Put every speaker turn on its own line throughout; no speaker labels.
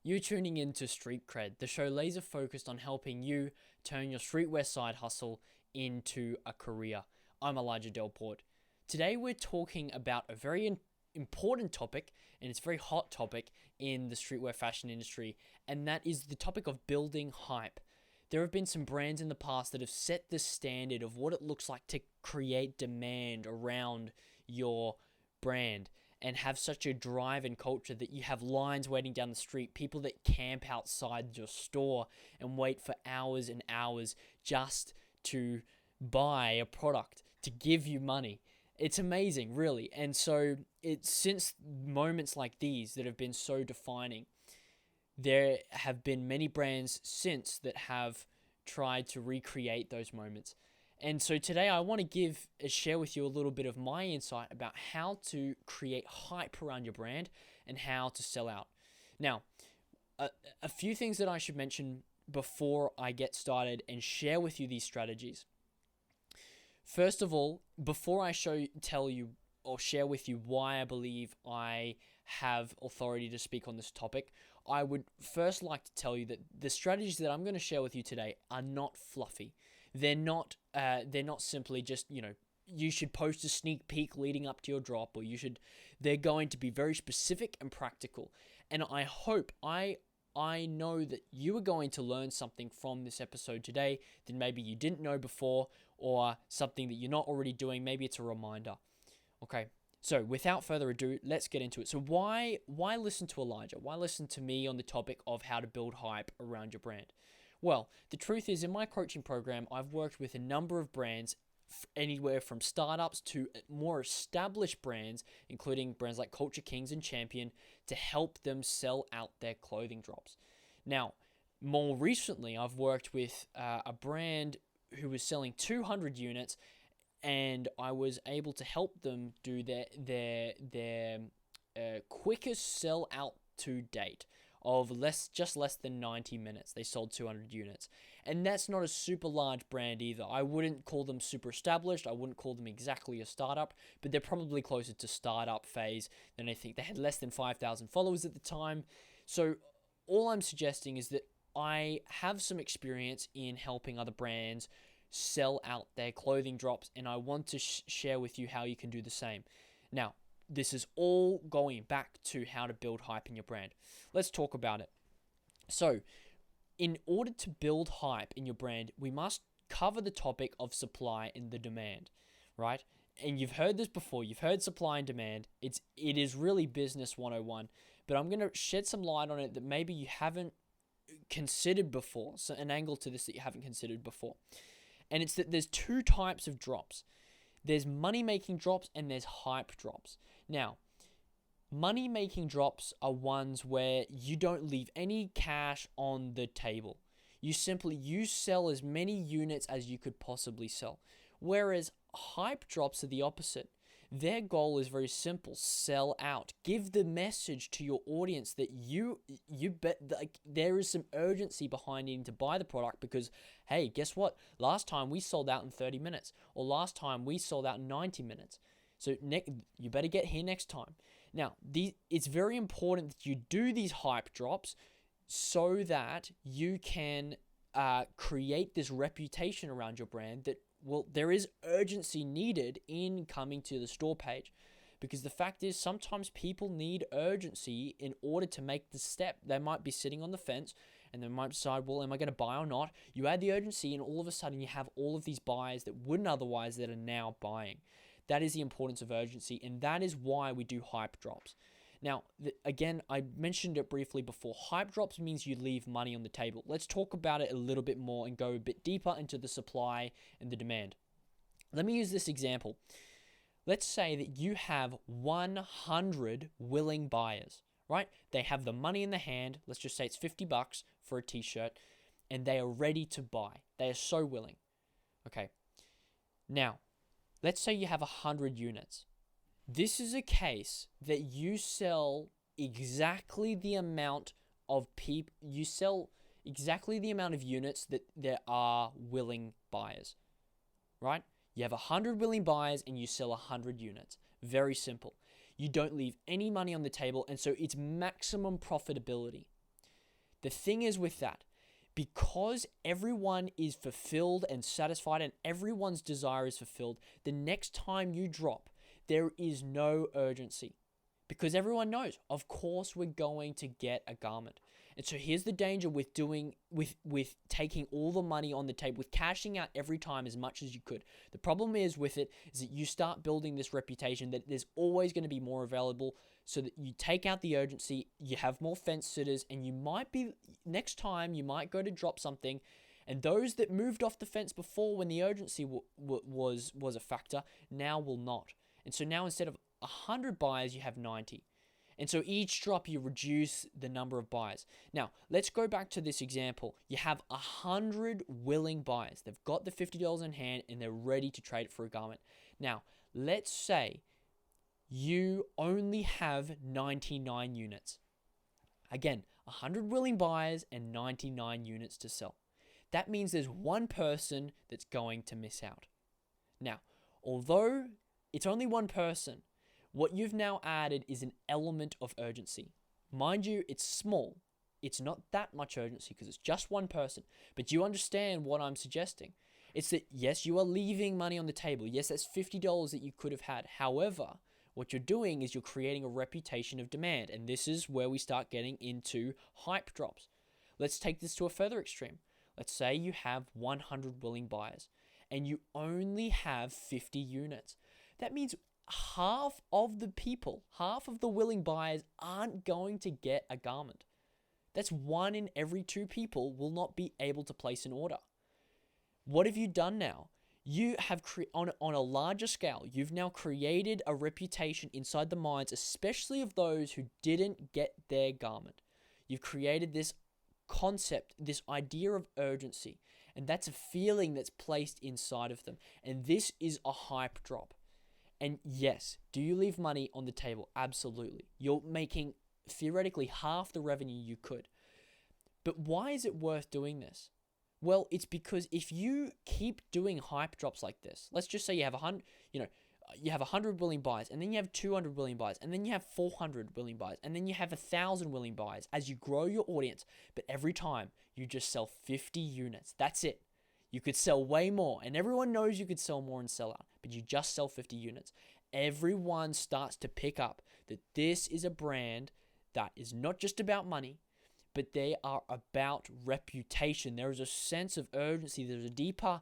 You're tuning in to Street Cred, the show laser focused on helping you turn your streetwear side hustle into a career. I'm Elijah Delport. Today we're talking about a very important topic, and it's a very hot topic in the streetwear fashion industry, and that is the topic of building hype. There have been some brands in the past that have set the standard of what it looks like to create demand around your brand and have such a drive and culture that you have lines waiting down the street, people that camp outside your store and wait for hours and hours just to buy a product, to give you money. It's amazing, really. And so it's since moments like these that have been so defining, there have been many brands since that have tried to recreate those moments. And so today I want to share with you a little bit of my insight about how to create hype around your brand and how to sell out. Now, a few things that I should mention before I get started and share with you these strategies. First of all, before I tell you or share with you why I believe I have authority to speak on this topic, I would first like to tell you that the strategies that I'm going to share with you today are not fluffy. They're not simply just, you should post a sneak peek leading up to your drop, or they're going to be very specific and practical. And I hope, I know that you are going to learn something from this episode today that maybe you didn't know before, or something that you're not already doing. Maybe it's a reminder. Okay. So without further ado, let's get into it. So why listen to Elijah? Why listen to me on the topic of how to build hype around your brand? Well, the truth is, in my coaching program, I've worked with a number of brands, anywhere from startups to more established brands, including brands like Culture Kings and Champion, to help them sell out their clothing drops. Now, more recently, I've worked with a brand who was selling 200 units, and I was able to help them do their quickest sell out to date of just less than 90 minutes. They sold 200 units. And that's not a super large brand either. I wouldn't call them super established. I wouldn't call them exactly a startup, but they're probably closer to startup phase than I think. They had less than 5,000 followers at the time. So all I'm suggesting is that I have some experience in helping other brands sell out their clothing drops, and I want to share with you how you can do the same. Now, this is all going back to how to build hype in your brand. Let's talk about it. So, in order to build hype in your brand, we must cover the topic of supply and the demand, right? And you've heard this before. You've heard supply and demand. It is really business 101, but I'm going to shed some light on it that maybe you haven't considered before. So an angle to this that you haven't considered before. And it's that there's two types of drops. There's money-making drops and there's hype drops. Now, money-making drops are ones where you don't leave any cash on the table. You sell as many units as you could possibly sell. Whereas hype drops are the opposite. Their goal is very simple: sell out. Give the message to your audience that you bet, like, there is some urgency behind needing to buy the product because, hey, guess what? Last time we sold out in 30 minutes, or last time we sold out in 90 minutes. So you better get here next time. Now, it's very important that you do these hype drops so that you can create this reputation around your brand that, well, there is urgency needed in coming to the store page, because the fact is sometimes people need urgency in order to make the step. They might be sitting on the fence and they might decide, well, am I going to buy or not? You add the urgency and all of a sudden you have all of these buyers that wouldn't otherwise that are now buying. That is the importance of urgency, and that is why we do hype drops. Now, again, I mentioned it briefly before. Hype drops means you leave money on the table. Let's talk about it a little bit more and go a bit deeper into the supply and the demand. Let me use this example. Let's say that you have 100 willing buyers, right? They have the money in the hand. Let's just say it's $50 for a t-shirt, and they are ready to buy. They are so willing. Okay. Now, let's say you have 100 units. This is a case that you sell exactly the amount of units that there are willing buyers, right? You have 100 willing buyers and you sell 100 units. Very simple. You don't leave any money on the table, and so it's maximum profitability. The thing is with that, because everyone is fulfilled and satisfied and everyone's desire is fulfilled, the next time you drop, there is no urgency. Because everyone knows, of course, we're going to get a garment. And so here's the danger with taking all the money on the table, with cashing out every time as much as you could. The problem is with it is that you start building this reputation that there's always going to be more available, so that you take out the urgency, you have more fence sitters, and you might be, next time you might go to drop something, and those that moved off the fence before when the urgency was a factor, now will not. And so now instead of 100 buyers, you have 90. And so each drop, you reduce the number of buyers. Now, let's go back to this example. You have 100 willing buyers. They've got the $50 in hand and they're ready to trade it for a garment. Now, let's say you only have 99 units. Again, 100 willing buyers and 99 units to sell. That means there's one person that's going to miss out. Now, although it's only one person, what you've now added is an element of urgency. Mind you, it's small. It's not that much urgency because it's just one person. But you understand what I'm suggesting. It's that, yes, you are leaving money on the table. Yes, that's $50 that you could have had. However, what you're doing is you're creating a reputation of demand. And this is where we start getting into hype drops. Let's take this to a further extreme. Let's say you have 100 willing buyers and you only have 50 units. That means half of the willing buyers aren't going to get a garment. That's 1 in every 2 people will not be able to place an order. What have you done now? You have on a larger scale, you've now created a reputation inside the minds, especially of those who didn't get their garment. You've created this concept, this idea of urgency, and that's a feeling that's placed inside of them. And this is a hype drop. And yes, do you leave money on the table? Absolutely. You're making theoretically half the revenue you could. But why is it worth doing this? Well, it's because if you keep doing hype drops like this, let's just say you have 100, you have 100 willing buyers, and then you have 200 willing buyers, and then you have 400 willing buyers, and then you have 1,000 willing buyers as you grow your audience. But every time you just sell 50 units, that's it. You could sell way more, and everyone knows you could sell more and sell out, but you just sell 50 units. Everyone starts to pick up that this is a brand that is not just about money, but they are about reputation. There is a sense of urgency. There's a deeper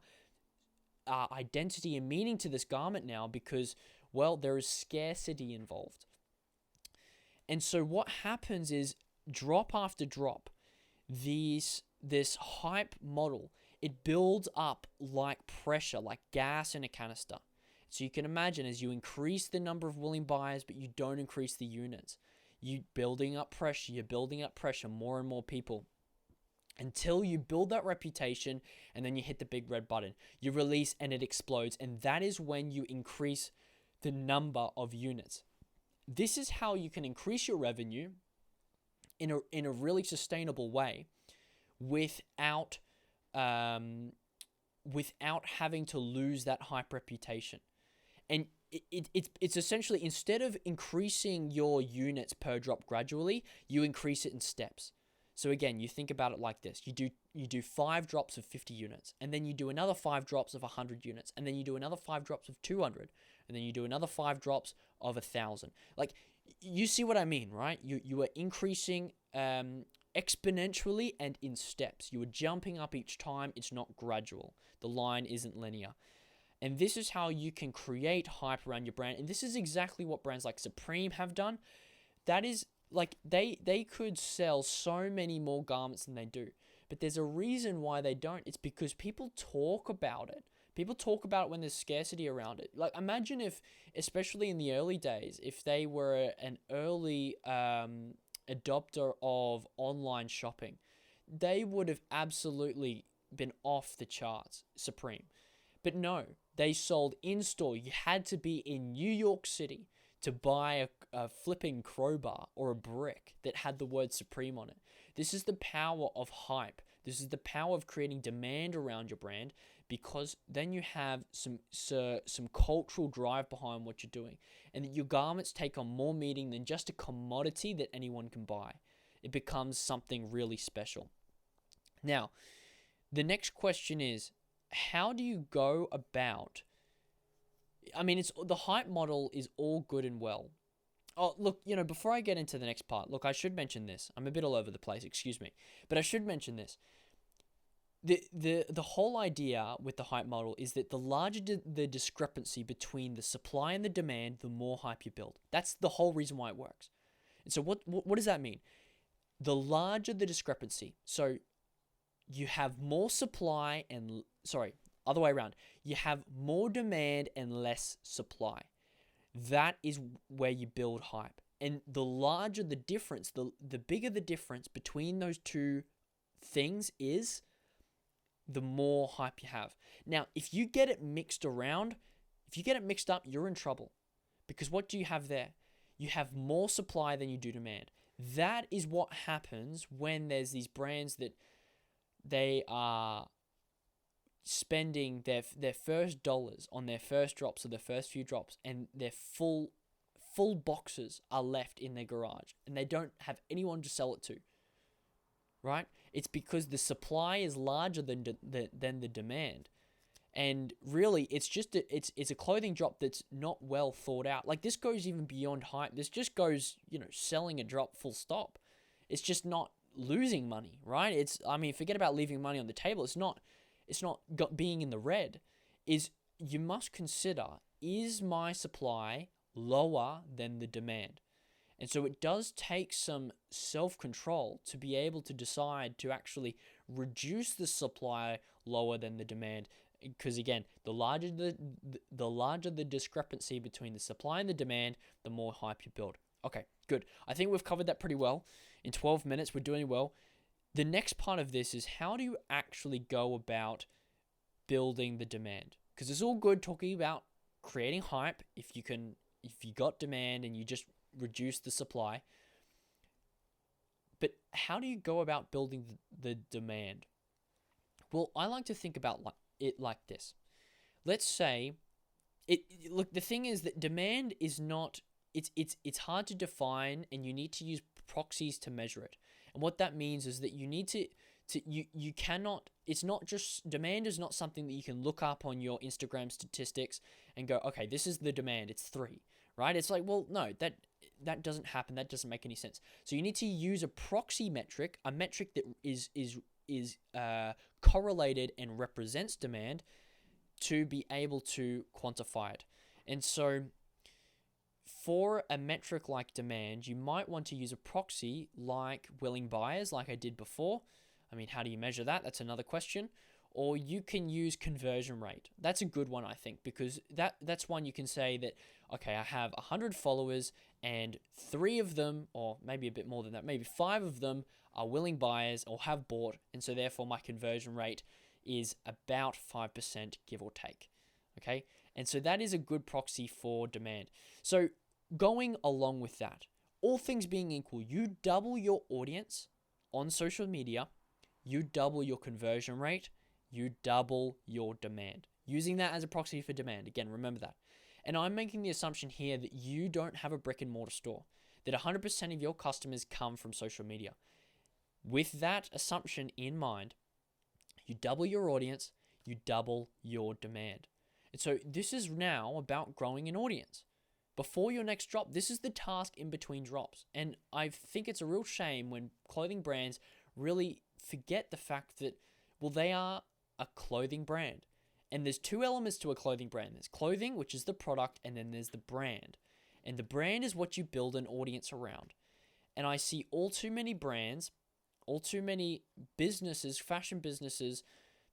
identity and meaning to this garment now because, well, there is scarcity involved. And so what happens is drop after drop, this hype model, it builds up like pressure, like gas in a canister. So you can imagine as you increase the number of willing buyers, but you don't increase the units, you're building up pressure, more and more people, until you build that reputation, and then you hit the big red button. You release and it explodes, and that is when you increase the number of units. This is how you can increase your revenue in a really sustainable way without having to lose that hype reputation. And it's essentially, instead of increasing your units per drop gradually, you increase it in steps. So again, you think about it like this. You do 5 drops of 50 units, and then you do another 5 drops of 100 units, and then you do another 5 drops of 200, and then you do another 5 drops of 1,000. Like, you see what I mean, right? You are increasing exponentially and in steps. You are jumping up each time. It's not gradual. The line isn't linear. And this is how you can create hype around your brand. And this is exactly what brands like Supreme have done. That is, like, they could sell so many more garments than they do. But there's a reason why they don't. It's because people talk about it. People talk about it when there's scarcity around it. Like, imagine if, especially in the early days, if they were an early adopter of online shopping, they would have absolutely been off the charts, Supreme. But no, they sold in-store. You had to be in New York City to buy a flipping crowbar or a brick that had the word Supreme on it. This is the power of hype. This is the power of creating demand around your brand, because then you have some cultural drive behind what you're doing, and that your garments take on more meaning than just a commodity that anyone can buy. It becomes something really special. Now, the next question is, how do you go about, I mean, it's the hype model is all good and well. Oh, look, before I get into the next part, look, I should mention this. I'm a bit all over the place, excuse me. But I should mention this. The whole idea with the hype model is that the larger the discrepancy between the supply and the demand, the more hype you build. That's the whole reason why it works. And so what does that mean? The larger the discrepancy, so you have more supply and, sorry, other way around. You have more demand and less supply. That is where you build hype. And the larger the difference, the bigger the difference between those two things is, the more hype you have. Now, if you get it mixed around, if you get it mixed up, you're in trouble. Because what do you have there? You have more supply than you do demand. That is what happens when there's these brands that they are spending their first dollars on their first drops or their first few drops, and their full boxes are left in their garage and they don't have anyone to sell it to. Right? It's because the supply is larger than the demand. And really, it's just it's a clothing drop that's not well thought out. Like, this goes even beyond hype. This just goes, selling a drop full stop. It's just not losing money, right? Forget about leaving money on the table. It's not being in the red. You must consider, is my supply lower than the demand? And so it does take some self-control to be able to decide to actually reduce the supply lower than the demand. Because again, the larger the discrepancy between the supply and the demand, the more hype you build. Okay, good. I think we've covered that pretty well. In 12 minutes, we're doing well. The next part of this is, how do you actually go about building the demand? Because it's all good talking about creating hype if you got demand and you just reduce the supply. But how do you go about building the demand? Well, I like to think about it like this. Let's say look, the thing is that demand is not, it's hard to define, and you need to use proxies to measure it. And what that means is that you need to you cannot, it's not just, demand is not something that you can look up on your Instagram statistics and go, okay, this is the demand, it's 3, right? It's like, well, no, that doesn't happen. That doesn't make any sense. So you need to use a proxy metric, a metric that is correlated and represents demand, to be able to quantify it. And so for a metric like demand, you might want to use a proxy like willing buyers, like I did before. How do you measure that? That's another question. Or you can use conversion rate. That's a good one, I think, because that's one you can say that, okay, I have 100 followers and 3 of them, or maybe a bit more than that, maybe 5 of them are willing buyers or have bought, and so therefore my conversion rate is about 5%, give or take. Okay? And so that is a good proxy for demand. So going along with that, all things being equal, you double your audience on social media, you double your conversion rate, you double your demand. Using that as a proxy for demand. Again, remember that. And I'm making the assumption here that you don't have a brick and mortar store, that 100% of your customers come from social media. With that assumption in mind, you double your audience, you double your demand. And so this is now about growing an audience. Before your next drop, this is the task in between drops. And I think it's a real shame when clothing brands really forget the fact that, well, they are a clothing brand. And there's 2 elements to a clothing brand. There's clothing, which is the product, and then there's the brand. And the brand is what you build an audience around. And I see all too many brands, all too many businesses, fashion businesses,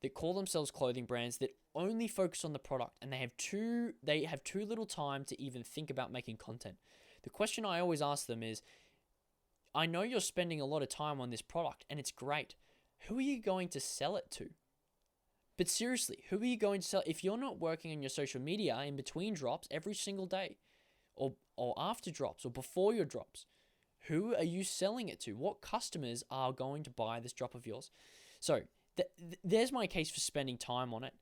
that call themselves clothing brands that only focus on the product, and they have too little time to even think about making content. The question I always ask them is, I know you're spending a lot of time on this product and it's great. Who are you going to sell it to? But seriously, who are you going to sell? If you're not working on your social media in between drops every single day, or after drops, or before your drops, who are you selling it to? What customers are going to buy this drop of yours? So there's my case for spending time on it.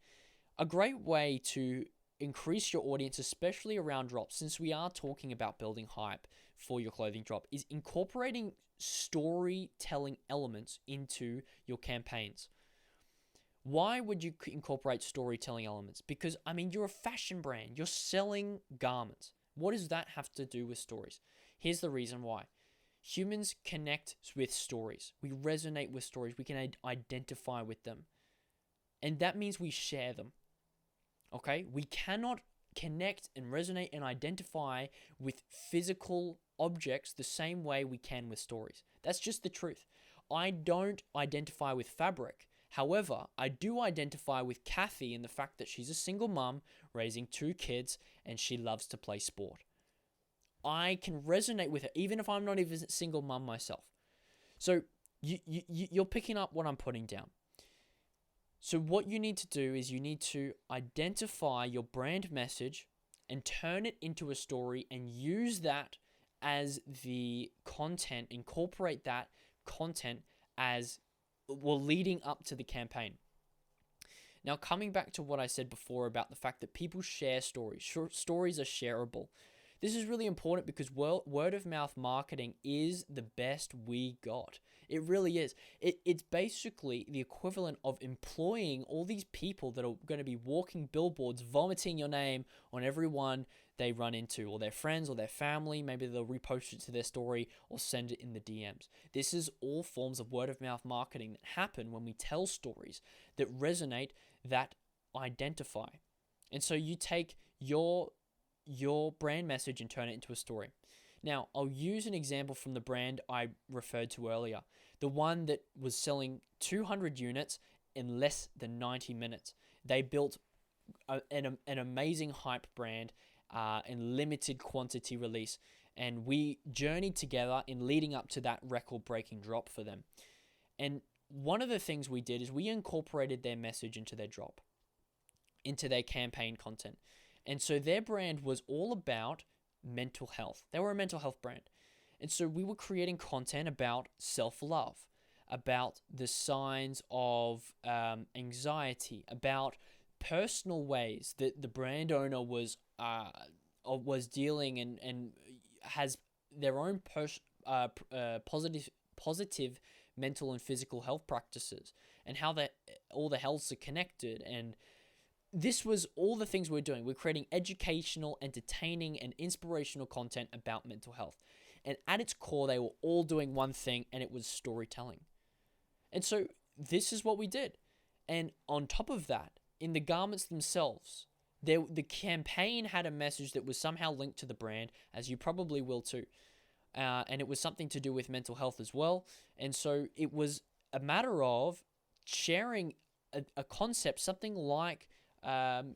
A great way to increase your audience, especially around drops, since we are talking about building hype, for your clothing drop is incorporating storytelling elements into your campaigns. Why would you incorporate storytelling elements? Because, I mean, you're a fashion brand. You're selling garments. What does that have to do with stories? Here's the reason why. Humans connect with stories. We resonate with stories. We can identify with them. And that means we share them. Okay? We cannot connect and resonate and identify with physical objects the same way we can with stories. That's just the truth. I don't identify with fabric. However, I do identify with Kathy in the fact that she's a single mum raising 2 kids and she loves to play sport. I can resonate with her even if I'm not even a single mum myself. So you're picking up what I'm putting down. So what you need to do is you need to identify your brand message and turn it into a story and use that as the content, incorporate that content as leading up to the campaign. Now, coming back to what I said before about the fact that people share stories. Stories are shareable. This is really important because word of mouth marketing is the best we got. It really is. It's basically the equivalent of employing all these people that are going to be walking billboards, vomiting your name on everyone they run into, or their friends or their family. Maybe they'll repost it to their story or send it in the DMs. This is all forms of word of mouth marketing that happen when we tell stories that resonate, that identify. And so you take your brand message and turn it into a story. Now, I'll use an example from the brand I referred to earlier, the one that was selling 200 units in less than 90 minutes. They built an amazing hype brand in limited quantity release, and we journeyed together in leading up to that record-breaking drop for them. And one of the things we did is we incorporated their message into their drop, into their campaign content. And so their brand was all about mental health. They were a mental health brand. And so we were creating content about self-love, about the signs of anxiety, about personal ways that the brand owner was dealing and has their own positive mental and physical health practices, and how all the healths are connected. And this was all the things we're doing. We're creating educational, entertaining, and inspirational content about mental health. And at its core, they were all doing one thing, and it was storytelling. And so this is what we did. And on top of that, in the garments themselves, the campaign had a message that was somehow linked to the brand, as you probably will too. And it was something to do with mental health as well. And so it was a matter of sharing a concept, something like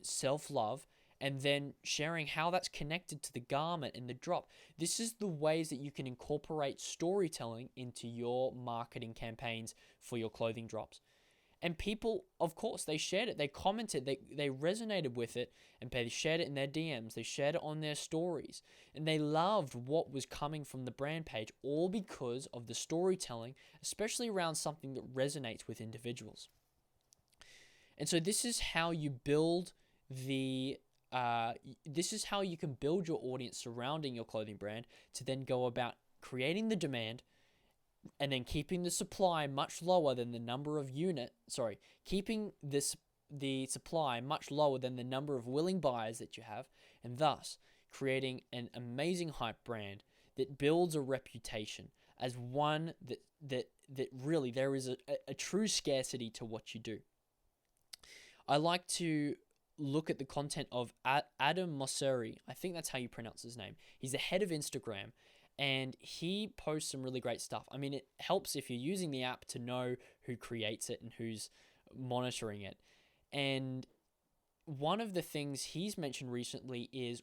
self-love, and then sharing how that's connected to the garment and the drop. This is the ways that you can incorporate storytelling into your marketing campaigns for your clothing drops. And people, of course, they shared it, they commented, they resonated with it, and they shared it in their DMs, they shared it on their stories, and they loved what was coming from the brand page, all because of the storytelling, especially around something that resonates with individuals. And so this is how you build this is how you can build your audience surrounding your clothing brand to then go about creating the demand and then keeping the supply much lower than the number of keeping the supply much lower than the number of willing buyers that you have, and thus creating an amazing hype brand that builds a reputation as one that really there is a true scarcity to what you do. I like to look at the content of Adam Mosseri. I think that's how you pronounce his name. He's the head of Instagram, and he posts some really great stuff. I mean, it helps if you're using the app to know who creates it and who's monitoring it. And one of the things he's mentioned recently is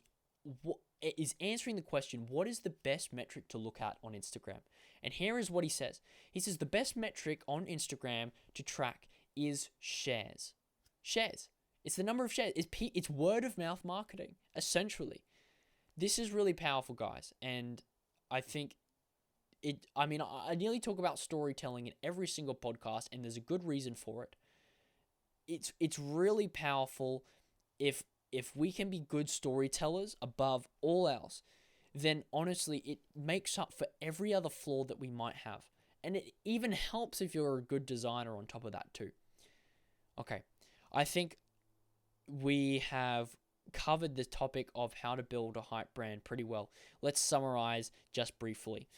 answering the question, what is the best metric to look at on Instagram? And here is what he says. He says the best metric on Instagram to track is shares. Shares. It's the number of shares. It's word of mouth marketing, essentially. This is really powerful, guys. And I think I nearly talk about storytelling in every single podcast, and there's a good reason for it. It's really powerful if we can be good storytellers above all else. then honestly, it makes up for every other flaw that we might have. And it even helps if you're a good designer on top of that too. Okay, I think we have covered the topic of how to build a hype brand pretty well. Let's summarize just briefly.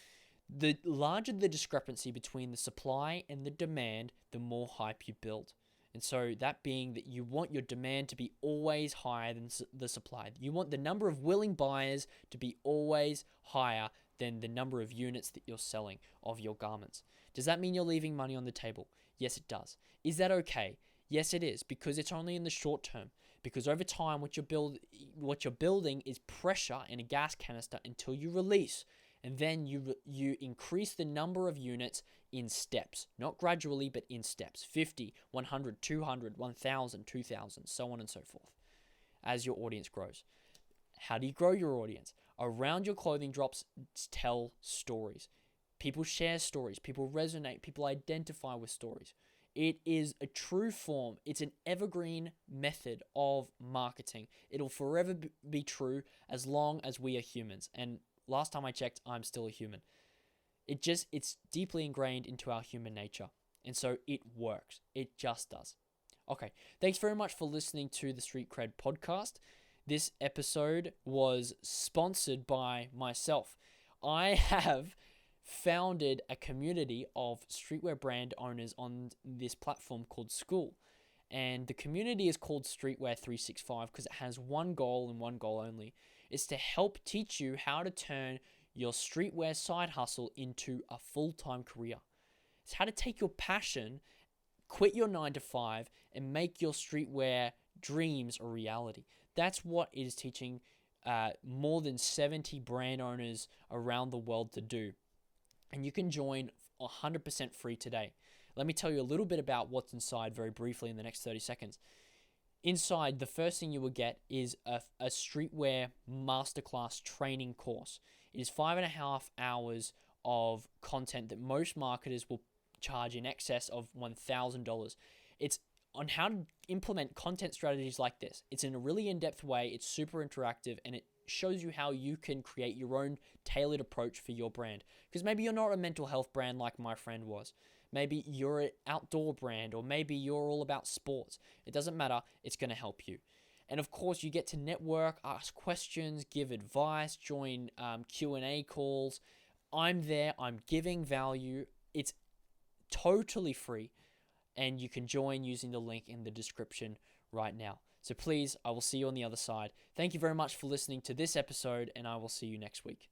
The larger the discrepancy between the supply and the demand, the more hype you build. And so that being that you want your demand to be always higher than the supply. You want the number of willing buyers to be always higher than the number of units that you're selling of your garments. Does that mean you're leaving money on the table? Yes, it does. Is that okay? Yes, it is, because it's only in the short term. Because over time, what you're building is pressure in a gas canister until you release. And then you increase the number of units in steps, not gradually, but in steps. 50, 100, 200, 1,000, 2,000, so on and so forth, as your audience grows. How do you grow your audience? Around your clothing drops, tell stories. People share stories. People resonate. People identify with stories. It is a true form. It's an evergreen method of marketing. It'll forever be true as long as we are humans. And last time I checked, I'm still a human. It's deeply ingrained into our human nature. And so it works. It just does. Okay. Thanks very much for listening to the Street Cred podcast. This episode was sponsored by myself. I have founded a community of streetwear brand owners on this platform called School. And the community is called Streetwear 365 because it has one goal and one goal only. It's to help teach you how to turn your streetwear side hustle into a full-time career. It's how to take your passion, quit your 9-to-5, and make your streetwear dreams a reality. That's what it is teaching more than 70 brand owners around the world to do. And you can join 100% free today. Let me tell you a little bit about what's inside very briefly in the next 30 seconds. Inside, the first thing you will get is a streetwear masterclass training course. It is 5.5 hours of content that most marketers will charge in excess of $1,000. It's on how to implement content strategies like this. It's in a really in-depth way. It's super interactive, and it shows you how you can create your own tailored approach for your brand. Because maybe you're not a mental health brand like my friend was. Maybe you're an outdoor brand, or maybe you're all about sports. It doesn't matter. It's going to help you. And of course, you get to network, ask questions, give advice, join Q&A calls. I'm there. I'm giving value. It's totally free. And you can join using the link in the description right now. So please, I will see you on the other side. Thank you very much for listening to this episode, and I will see you next week.